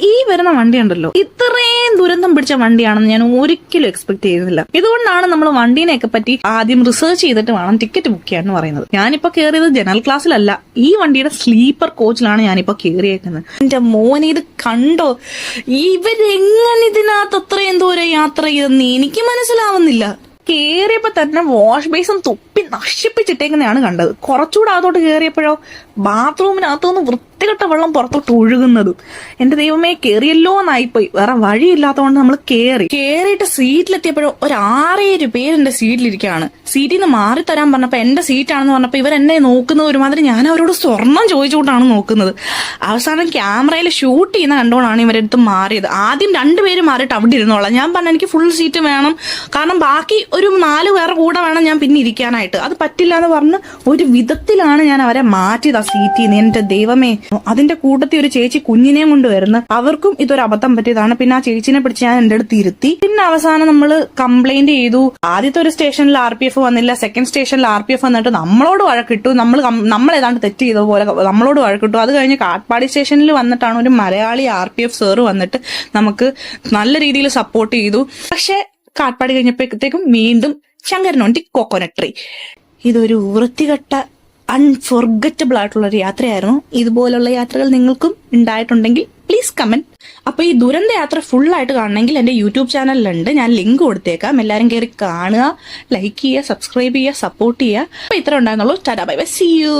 ഈ വരുന്ന വണ്ടി ഉണ്ടല്ലോ, ഇത്രയും ദുരന്തം പിടിച്ച വണ്ടിയാണെന്ന് ഞാൻ ഒരിക്കലും എക്സ്പെക്ട് ചെയ്തില്ല. ഇതുകൊണ്ടാണ് നമ്മൾ വണ്ടീനെയൊക്കെ പറ്റി ആദ്യം റിസർച്ച് ചെയ്തിട്ട് വേണം ടിക്കറ്റ് ബുക്ക് ചെയ്യാൻ പറയുന്നത്. ഞാനിപ്പോ കയറിയത് ജനറൽ ക്ലാസ്സിലല്ല, ഈ വണ്ടിയുടെ സ്ലീപ്പർ കോച്ചിലാണ് ഞാനിപ്പോ കയറിയേക്കുന്നത്. എന്റെ മോനെ ഇത് കണ്ടോ, ഇവരെങ്ങനെ ഇതിനകത്ത് അത്രയും ദൂരം യാത്ര ചെയ്തെന്ന് എനിക്ക് മനസ്സിലാവുന്നില്ല. കേറിയപ്പോ തന്നെ വാഷ് ബേസും തുപ്പി നശിപ്പിച്ചിട്ടേക്കുന്നതാണ് കണ്ടത്. കുറച്ചുകൂടെ അതോട്ട് കയറിയപ്പോഴോ ബാത്റൂമിനകത്തുനിന്ന് വൃത്തികെട്ട വെള്ളം പുറത്തോട്ട് ഒഴുകുന്നതും. എന്റെ ദൈവമേ, കേറിയല്ലോ എന്നായിപ്പോയി. വേറെ വഴിയില്ലാത്തതുകൊണ്ട് നമ്മൾ കേറിയിട്ട് സീറ്റിലെത്തിയപ്പോഴോ ഒരു 6-7 പേര് എന്റെ സീറ്റിലിരിക്കുകയാണ്. സീറ്റിൽ നിന്ന് മാറി തരാൻ പറഞ്ഞപ്പോ എന്റെ സീറ്റാണെന്ന് പറഞ്ഞപ്പോ ഇവരെന്നെ നോക്കുന്നത് ഒരുമാതിരി ഞാൻ അവരോട് സ്വർണം ചോദിച്ചുകൊണ്ടാണ് നോക്കുന്നത്. അവസാനം ക്യാമറയിൽ ഷൂട്ട് ചെയ്യുന്ന കണ്ടോണ്ടാണ് ഇവരെടുത്ത് മാറിയത്. ആദ്യം 2 പേര് മാറിയിട്ട് അവിടെ ഇരുന്നോളാം. ഞാൻ പറഞ്ഞു എനിക്ക് ഫുൾ സീറ്റ് വേണം, കാരണം ബാക്കി ഒരു 4 പേരുടെ കൂടെ വേണം ഞാൻ പിന്നെ ഇരിക്കാനായിട്ട്. അത് പറ്റില്ല എന്ന് പറഞ്ഞ് ഒരു വിധത്തിലാണ് ഞാൻ അവരെ മാറ്റിയത് ആ സീറ്റിൽ നിന്ന്. എന്റെ ദൈവമേ, അതിന്റെ കൂട്ടത്തിൽ ഒരു ചേച്ചി കുഞ്ഞിനെയും കൊണ്ട് വരുന്നു. അവർക്കും ഇതൊരു അബദ്ധം പറ്റിയതാണ്. പിന്നെ ആ ചേച്ചിനെ പിടിച്ച് ഞാൻ എന്റെ അടുത്ത് ഇരുത്തി. പിന്നെ അവസാനം നമ്മൾ കംപ്ലൈന്റ് ചെയ്തു. ആദ്യത്തെ ഒരു സ്റ്റേഷനിൽ RPF വന്നില്ല, സെക്കൻഡ് സ്റ്റേഷനിൽ RPF വന്നിട്ട് നമ്മളോട് വഴക്കിട്ടു. നമ്മൾ ഏതാണ്ട് തെറ്റ് ചെയ്ത പോലെ നമ്മളോട് വഴക്കിട്ടു. അത് കഴിഞ്ഞ് കാട്ട്പാടി സ്റ്റേഷനിൽ വന്നിട്ടാണ് ഒരു മലയാളി RPF സാറ് വന്നിട്ട് നമുക്ക് നല്ല രീതിയിൽ സപ്പോർട്ട് ചെയ്തു. പക്ഷെ കാട്ട്പാടി കഴിഞ്ഞപ്പോഴത്തേക്കും വീണ്ടും ശങ്കരനോണ്ടി കോക്കോനട്ട് ട്രീ. ഇതൊരു വൃത്തികെട്ട അൺഫോർഗറ്റബിൾ ആയിട്ടുള്ള ഒരു യാത്രയായിരുന്നു. ഇതുപോലുള്ള യാത്രകൾ നിങ്ങൾക്കും ഉണ്ടായിട്ടുണ്ടെങ്കിൽ പ്ലീസ് കമന്റ്. അപ്പൊ ഈ ദുരന്ത യാത്ര ഫുൾ ആയിട്ട് കാണണമെങ്കിൽ എന്റെ യൂട്യൂബ് ചാനലിലുണ്ട്, ഞാൻ ലിങ്ക് കൊടുത്തേക്കാം. എല്ലാരും കയറി കാണുക, ലൈക്ക് ചെയ്യുക, സബ്സ്ക്രൈബ് ചെയ്യുക, സപ്പോർട്ട് ചെയ്യുക. അപ്പൊ ഇത്ര ഉണ്ടായിരുന്നുള്ളൂ. Ta ta bye bye, see U.